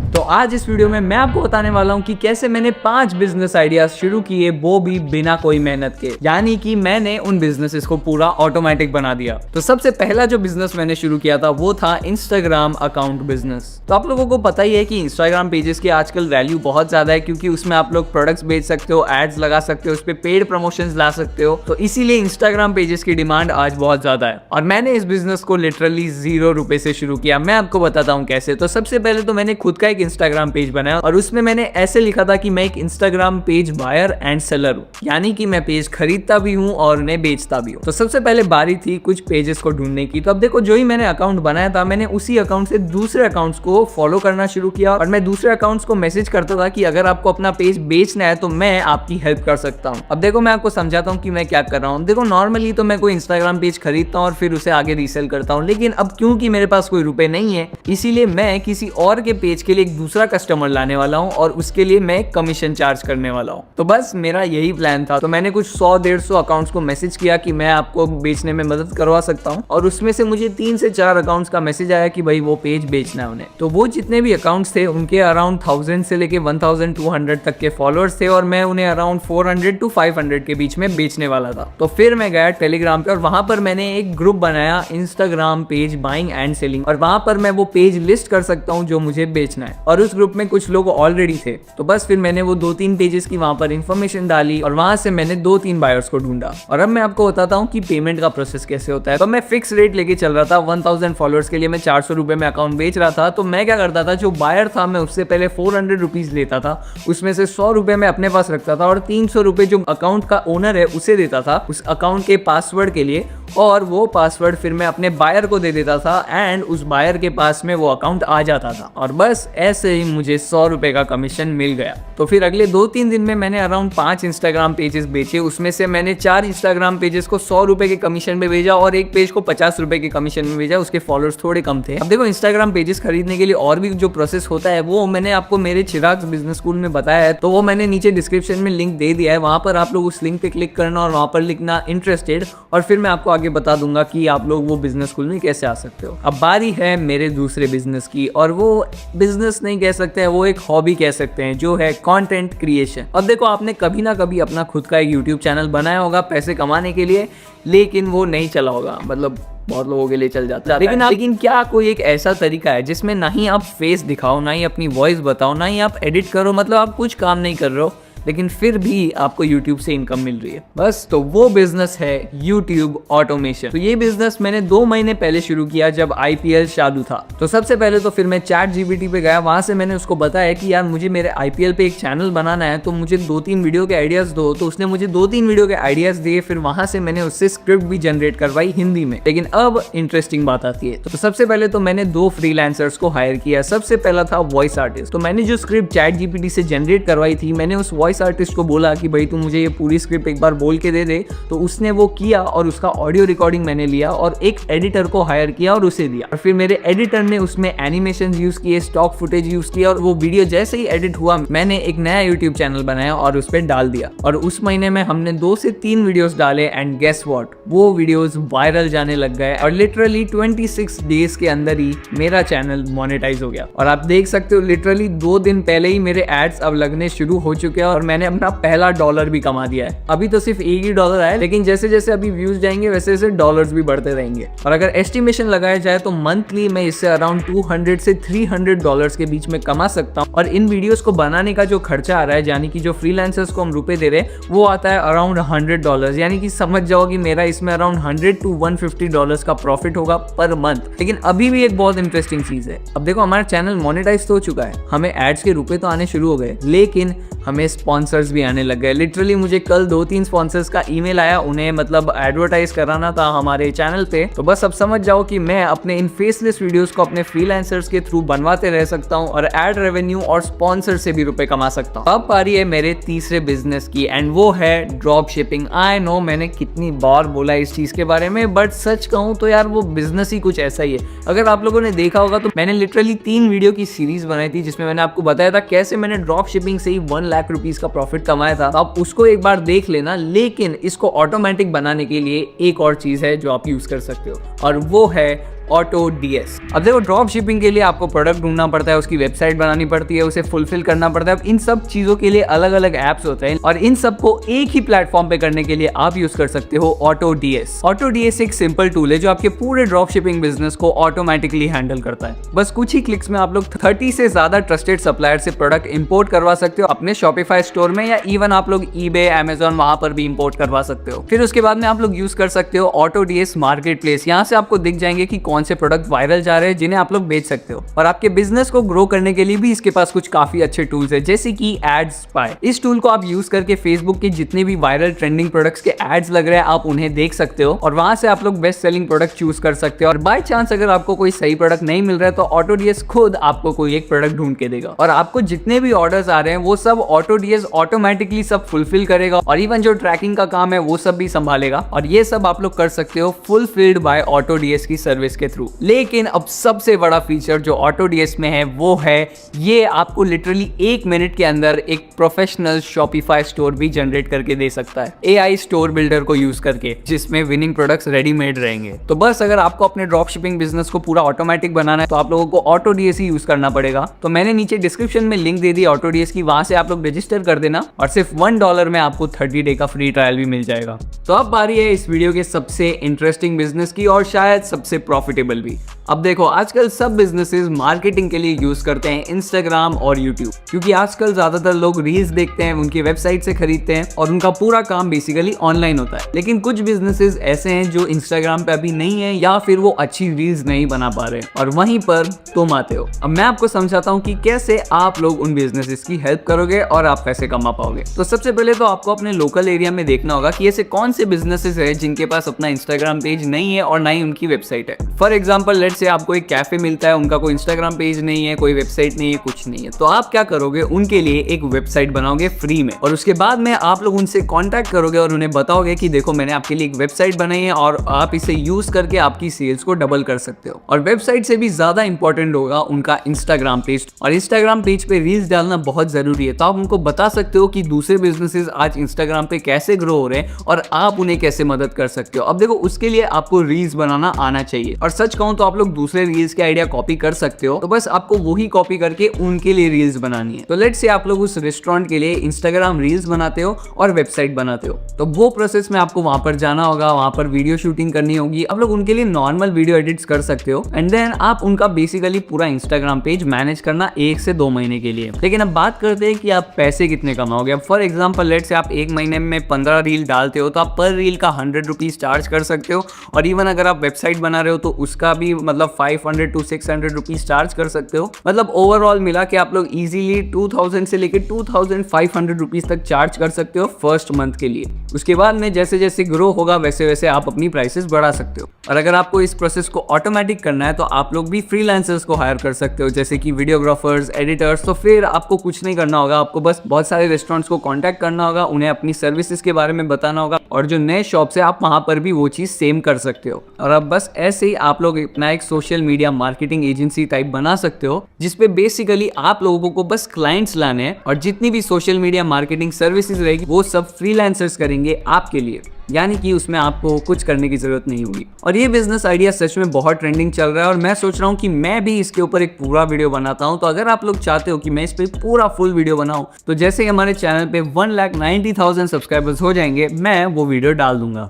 तो आज इस वीडियो में मैं आपको बताने वाला हूं कि कैसे मैंने 5 बिजनेस आइडियाज शुरू किए, वो भी बिना कोई मेहनत के, यानी कि मैंने उन बिजनेसेस को पूरा ऑटोमेटिक बना दिया। तो सबसे पहला जो बिजनेस मैंने शुरू किया था वो था इंस्टाग्राम अकाउंट बिजनेस। तो आप लोगों को पता ही है कि इंस्टाग्राम पेजेस की आजकल वैल्यू बहुत ज्यादा है, क्योंकि उसमें आप लोग प्रोडक्ट्स बेच सकते हो, एड्स लगा सकते हो, उस पर पेड प्रमोशंस ला सकते हो। तो इसीलिए इंस्टाग्राम पेजेस की डिमांड आज बहुत ज्यादा है और मैंने इस बिजनेस को लिटरली 0 रुपए से शुरू किया। मैं आपको बताता हूँ कैसे। तो सबसे पहले तो मैंने खुद का एक इंस्टाग्राम पेज बनाया और उसमें मैंने ऐसे लिखा था कि मैं एक Instagram page buyer and seller हूँ, यानी कि मैं पेज खरीदता भी हूँ और उन्हें बेचता भी हूँ। तो सबसे पहले बारी थी कुछ पेजेस को ढूंढने की। तो अब देखो, जो ही मैंने अकाउंट बनाया था, मैंने उसी अकाउंट से दूसरे अकाउंट्स को फॉलो करना शुरू किया और मैं दूसरे अकाउंट्स को मैसेज करता था कि अगर आपको अपना पेज बेचना है तो मैं आपकी हेल्प कर सकता हूँ। अब देखो, मैं आपको समझाता हूँ कि मैं क्या कर रहा हूँ। देखो, नॉर्मली तो मैं कोई इंस्टाग्राम पेज खरीदता हूँ और फिर उसे आगे रीसेल करता हूँ, लेकिन अब क्योंकि मेरे पास कोई रुपए नहीं है, इसीलिए मैं किसी और के पेज के लिए एक दूसरा कस्टमर लाने वाला हूं और उसके लिए मैं कमीशन चार्ज करने वाला हूं। तो बस मेरा यही प्लान था। तो मैंने कुछ 100-150 अकाउंट्स को मैसेज किया कि मैं आपको बेचने में मदद करवा सकता हूं और उसमें से मुझे 3 से 4 अकाउंट्स का मैसेज आया कि भाई वो पेज बेचना है उन्हें। तो वो जितने भी अकाउंट्स थे उनके अराउंड 1000 से लेके 1200 तक के फॉलोअर्स थे और मैं उन्हें अराउंड 400 to 500 के बीच में बेचने वाला था। तो फिर मैं गया टेलीग्राम पे और वहां पर मैंने एक ग्रुप बनाया, Instagram page buying and selling, और वहां पर मैं वो पेज लिस्ट कर सकता हूं जो मुझे बेचना है। और उस ग्रुप में कुछ लोग ऑलरेडी थे। तो बस फिर मैंने वो 2-3 पेजेस की वहां पर इंफॉर्मेशन डाली और वहां से मैंने 2-3 बायर्स को ढूंढा। और अब मैं आपको बताता हूँ कि पेमेंट का प्रोसेस कैसे होता है। तो मैं फिक्स रेट लेके चल रहा था। 1000 फॉलोअर्स के लिए मैं 400 रुपए में अकाउंट बेच रहा था। तो मैं क्या करता था, जो बायर था मैं उससे पहले 400 रुपीज लेता था, उसमें से 100 रुपए मैं अपने पास रखता था और 300 रुपए जो अकाउंट का ओनर है उसे देता था उस अकाउंट के पासवर्ड के लिए, और वो पासवर्ड फिर मैं अपने बायर को दे देता था एंड उस बायर के पास में वो अकाउंट आ जाता था। और बस ऐसे ही मुझे 100 रुपए का कमीशन मिल गया। तो फिर अगले 2-3 दिन में मैंने अराउंड 5 इंस्टाग्राम पेजेस बेचे। उसमें से मैंने 4 इंस्टाग्राम पेजेस को 100 रुपए के कमीशन में भेजा और एक पेज को 50 रुपए के कमीशन में भेजा। उसके फॉलोअर्स थोड़े कम थे। अब देखो, इंस्टाग्राम पेजेस खरीदने के लिए और भी जो प्रोसेस होता है वो मैंने आपको मेरे चिराग बिजनेस स्कूल में बताया है। तो वो मैंने नीचे डिस्क्रिप्शन में लिंक दे दिया है, वहां पर आप लोग उस लिंक पे क्लिक करना और वहां पर लिखना इंटरेस्टेड, और फिर मैं आपको आगे बता दूंगा कि आप लोग वो बिजनेस स्कूल में कैसे आ सकते हो। अब बारी है मेरे दूसरे बिजनेस की, और वो बिजनेस नहीं कह सकते हैं, वो एक हॉबी कह सकते हैं, जो है कंटेंट क्रिएशन। अब देखो, आपने कभी ना कभी अपना खुद का एक यूट्यूब चैनल बनाया होगा पैसे कमाने के लिए, लेकिन वो नहीं चला होगा। मतलब बहुत लोगों के लिए चल जाता है, लेकिन क्या कोई एक ऐसा तरीका है जिसमें ना ही आप फेस दिखाओ, ना ही अपनी वॉइस बताओ, ना ही आप एडिट करो, मतलब आप कुछ काम नहीं कर रहे हो लेकिन फिर भी आपको YouTube से इनकम मिल रही है? बस, तो वो बिजनेस है YouTube ऑटोमेशन। तो ये बिजनेस मैंने 2 महीने पहले शुरू किया जब IPL चालू था। तो सबसे पहले तो फिर मैं ChatGPT पे गया, वहां से मैंने उसको बताया कि यार मुझे मेरे IPL पे एक चैनल बनाना है, तो मुझे 2-3 वीडियो के आइडियाज दो। तो उसने मुझे 2-3 वीडियो के आइडियाज दिए। फिर वहां से मैंने उससे स्क्रिप्ट भी जनरेट करवाई हिंदी में। लेकिन अब इंटरेस्टिंग बात आती है। तो सबसे पहले तो मैंने 2 फ्रीलांसर्स को हायर किया। सबसे पहला था वॉइस आर्टिस्ट। तो मैंने जो स्क्रिप्ट ChatGPT से जनरेट करवाई थी, मैंने उस वॉइस आर्टिस्ट को बोला कि भाई तू मुझे ये पूरी स्क्रिप्ट एक बार बोल के दे दे। तो उसने वो किया और उसका ऑडियो रिकॉर्डिंग मैंने लिया और एक एडिटर को हायर किया और उसे दिया। और फिर मेरे एडिटर ने उसमें एनिमेशन यूज किए, स्टॉक फुटेज यूज किया, और वो वीडियो जैसे ही एडिट हुआ मैंने एक नया यूट्यूब चैनल बनाया और उस पर डाल दिया। और उस महीने में हमने 2 से 3 वीडियोस डाले एंड गेस व्हाट, वो वीडियोस वायरल जाने लग गए और लिटरली 26 डेज के अंदर ही मेरा चैनल मोनेटाइज हो गया। और आप देख सकते हो, लिटरली 2 दिन पहले ही मेरे एड्स अब लगने शुरू हो चुके हैं और मैंने अपना पहला डॉलर भी कमा दिया है। अभी तो सिर्फ एक ही डॉलर आया, लेकिन जैसे जैसे अभी व्यूज जाएंगे वैसे वैसे डॉलर्स भी बढ़ते रहेंगे। और अगर एस्टिमेशन लगाया जाए तो मंथली मैं इससे अराउंड 200 से 300 डॉलर्स के बीच में कमा सकता हूँ। और इन वीडियोस को बनाने का जो खर्चा आ रहा है, यानी कि जो फ्रीलांसर्स को हम रुपए दे रहे हैं, वो आता है अराउंड $100। यानी कि समझ जाओ कि मेरा इसमें अराउंड $100 to $150 का प्रॉफिट होगा पर मंथ। लेकिन अभी भी एक बहुत इंटरेस्टिंग चीज है। अब देखो, हमारा चैनल मोनेटाइज तो हो चुका है, हमें एड्स के रुपए तो आने शुरू हो गए, लेकिन हमें स्पॉन्सर्स भी आने लग गए। लिटरली मुझे कल 2-3 स्पॉन्सर्स का ईमेल आया, उन्हें मतलब एडवर्टाइज कराना था हमारे चैनल पे। तो बस अब समझ जाओ कि मैं अपने इन फेसलेस वीडियोस को अपने फ्रीलांसर्स के थ्रू बनवाते रह सकता हूं और एड रेवेन्यू और स्पॉन्सर से भी रुपए कमा सकता हूं। अब पारी है मेरे तीसरे बिजनेस की, एंड वो है ड्रॉप शिपिंग। आई नो मैंने कितनी बार बोला इस चीज के बारे में, बट सच कहूं तो यार वो बिजनेस ही कुछ ऐसा ही है। अगर आप लोगों ने देखा होगा तो मैंने लिटरली 3 वीडियो की सीरीज बनाई थी जिसमें मैंने आपको बताया था कैसे मैंने ड्रॉप शिपिंग से ही 1 लाख रुपीज का प्रॉफिट कमाया था। तो आप उसको एक बार देख लेना। लेकिन इसको ऑटोमेटिक बनाने के लिए एक और चीज है जो आप यूज कर सकते हो, और वो है AutoDS। अब देखो ड्रॉप शिपिंग के लिए आपको प्रोडक्ट ढूंढना पड़ता है, उसकी वेबसाइट बनानी पड़ती है, उसे फुलफिल करना पड़ता है। इन सब चीजों के लिए अलग अलग एप्स होते हैं और इन सबको एक ही प्लेटफॉर्म पे करने के लिए आप यूज कर सकते हो AutoDS। AutoDS एक सिंपल टूल है जो आपके पूरे ड्रॉप शिपिंग बिजनेस को ऑटोमेटिकली हैंडल करता है। बस कुछ ही क्लिक्स में आप लोग 30 से ज्यादा ट्रस्टेड सप्लायर से प्रोडक्ट इंपोर्ट करवा सकते हो अपने Shopify स्टोर में, या इवन आप लोग eBay, Amazon वहां पर भी इंपोर्ट करवा सकते हो। फिर उसके बाद में आप लोग यूज कर सकते हो AutoDS मार्केट प्लेस। यहाँ से आपको दिख जाएंगे कि कौन से प्रोडक्ट वायरल जा रहे हैं जिन्हें आप लोग बेच सकते हो। और आपके बिजनेस को ग्रो करने के लिए भी इसके पास कुछ काफी अच्छे टूल्स है, जैसे कि एडस्पाई। इस टूल को आप यूज करके फेसबुक के जितने भी वायरल ट्रेंडिंग प्रोडक्ट्स के एड्स लग रहे हैं आप उन्हें देख सकते हो और वहां से आप लोग बेस्ट सेलिंग प्रोडक्ट चूज कर सकते हो। और बाय चांस अगर आपको कोई सही प्रोडक्ट नहीं मिल रहा है तो AutoDS खुद आपको कोई एक प्रोडक्ट ढूंढ के देगा और आपको जितने भी ऑर्डर्स आ रहे हैं वो सब AutoDS ऑटोमेटिकली सब फुलफिल करेगा और इवन जो ट्रैकिंग का काम है वो सब भी संभालेगा। और ये सब आप लोग कर सकते हो फुलफिल्ड बाय AutoDS की सर्विस के थ्रू। लेकिन अब सबसे बड़ा फीचर जो AutoDS में है वो है ये आपको लिटरली 1 मिनट के अंदर एक प्रोफेशनल Shopify स्टोर भी जनरेट करके दे सकता है AI स्टोर बिल्डर को यूज करके, जिसमें विनिंग प्रोडक्ट्स रेडीमेड रहेंगे। तो बस अगर आपको अपने ड्रॉप शिपिंग बिजनेस को पूरा ऑटोमेटिक बनाना है तो आप लोगों को AutoDS ही यूज करना पड़ेगा। तो मैंने नीचे डिस्क्रिप्शन में लिंक दे दी AutoDS की, वहां से आप लोग रजिस्टर कर देना और सिर्फ $1 में आपको 30 डे का फ्री ट्रायल भी मिल जाएगा। तो अब बारी है इस वीडियो के सबसे इंटरेस्टिंग बिजनेस की और शायद सबसे प्रॉफिटेबल भी। अब देखो आजकल सब बिजनेसेस मार्केटिंग के लिए यूज करते हैं इंस्टाग्राम और यूट्यूब, क्योंकि आजकल ज्यादातर लोग रील्स देखते हैं, उनकी वेबसाइट से खरीदते हैं और उनका पूरा काम बेसिकली ऑनलाइन होता है। लेकिन कुछ बिजनेसेस ऐसे हैं जो इंस्टाग्राम पे अभी नहीं है या फिर वो अच्छी रील्स नहीं बना पा रहे और वहीं पर तुम आते हो। अब मैं आपको समझाता हूँ कि कैसे आप लोग उन बिजनेसेस की हेल्प करोगे और आप पैसे कमा पाओगे। तो सबसे पहले तो आपको अपने लोकल एरिया में देखना होगा कि ऐसे कौन से बिजनेसेस है जिनके पास अपना इंस्टाग्राम पेज नहीं है और ना ही उनकी वेबसाइट है। फॉर एग्जाम्पल लेट्स से आपको एक कैफे मिलता है, उनका कोई इंस्टाग्राम पेज नहीं है, कोई वेबसाइट नहीं है, कुछ नहीं है। तो आप क्या करोगे, उनके लिए एक वेबसाइट बनाओगे फ्री में और उसके बाद में आप लोग उनसे कांटेक्ट करोगे और उन्हें बताओगे कि देखो मैंने आपके लिए एक वेबसाइट बनाई है और आप इसे यूज करके आपकी सेल्स को डबल कर सकते हो। और वेबसाइट से भी ज्यादा इंपॉर्टेंट होगा उनका इंस्टाग्राम पेज, और इंस्टाग्राम पेज पे रील्स डालना बहुत जरूरी है। तो आप उनको बता सकते हो कि दूसरे बिजनेसेस आज इंस्टाग्राम पे कैसे ग्रो हो रहे हैं और आप उन्हें कैसे मदद कर सकते हो। अब देखो उसके लिए आपको रील्स बनाना आना चाहिए, और सच कहूं तो आप लोग दूसरे रील्स के आइडिया कॉपी कर सकते हो। तो बस आपको वही कॉपी करके उनके लिए रील्स बनानी है। तो लेट्स से आप लोग उस रेस्टोरेंट के लिए इंस्टाग्राम रील्स बनाते हो और वेबसाइट बनाते हो, तो वो प्रोसेस में आपको वहां पर जाना होगा, वहां पर वीडियो शूटिंग करनी होगी। आप लोग उनके लिए नॉर्मल वीडियो एडिट्स कर सकते हो एंड देन आप उनका बेसिकली पूरा इंस्टाग्राम पेज मैनेज करना 1 से 2 महीने के लिए। लेकिन अब बात करते हैं कि आप पैसे कितने कमाओगे। अब फॉर एग्जाम्पल लेट्स से आप 1 महीने में 15 रील डालते हो तो आप पर रील का 100 रुपीज चार्ज कर सकते हो। और इवन अगर आप वेबसाइट बना रहे हो तो उसका भी मतलब 500 to 600 रुपीज चार्ज कर सकते हो। मतलब ओवरऑल मिला के आप लोग इजीली 2000 से लेकर 2500 रुपीज तक चार्ज कर सकते हो फर्स्ट मंथ के लिए। उसके बाद में जैसे जैसे ग्रो होगा वैसे वैसे आप अपनी प्राइसेस बढ़ा सकते हो। और अगर आपको इस प्रोसेस को ऑटोमेटिक करना है तो आप लोग भी फ्रीलांसर्स को हायर कर सकते हो, जैसे कि वीडियोग्राफर्स, एडिटर्स। तो फिर आपको कुछ नहीं करना होगा, आपको बस बहुत सारे रेस्टोरेंट्स को कांटेक्ट करना होगा, उन्हें अपनी सर्विसेज के बारे में बताना होगा और जो नए शॉप्स है आप वहां पर भी वो चीज सेम कर सकते हो। और अब बस ऐसे ही आप लोग अपना एक social media marketing agency type बना सकते हो, जिसपे बेसिकली आप लोगों को बस क्लाइंट्स लाने हैं और जितनी भी सोशल मीडिया मार्केटिंग सर्विसेज रहेगी वो सब फ्रीलांसर्स करेंगे आपके लिए, यानी कि उसमें आपको कुछ करने की जरूरत नहीं होगी। और ये बिजनेस आइडिया सच में बहुत ट्रेंडिंग चल रहा है और मैं सोच रहा हूँ कि मैं भी इसके ऊपर एक पूरा वीडियो बनाता हूँ। तो अगर आप लोग चाहते हो कि मैं इस पे पूरा फुल वीडियो बनाऊं तो जैसे ही हमारे चैनल पे 1,90,000 सब्सक्राइबर्स हो जाएंगे मैं वो वीडियो डाल दूंगा।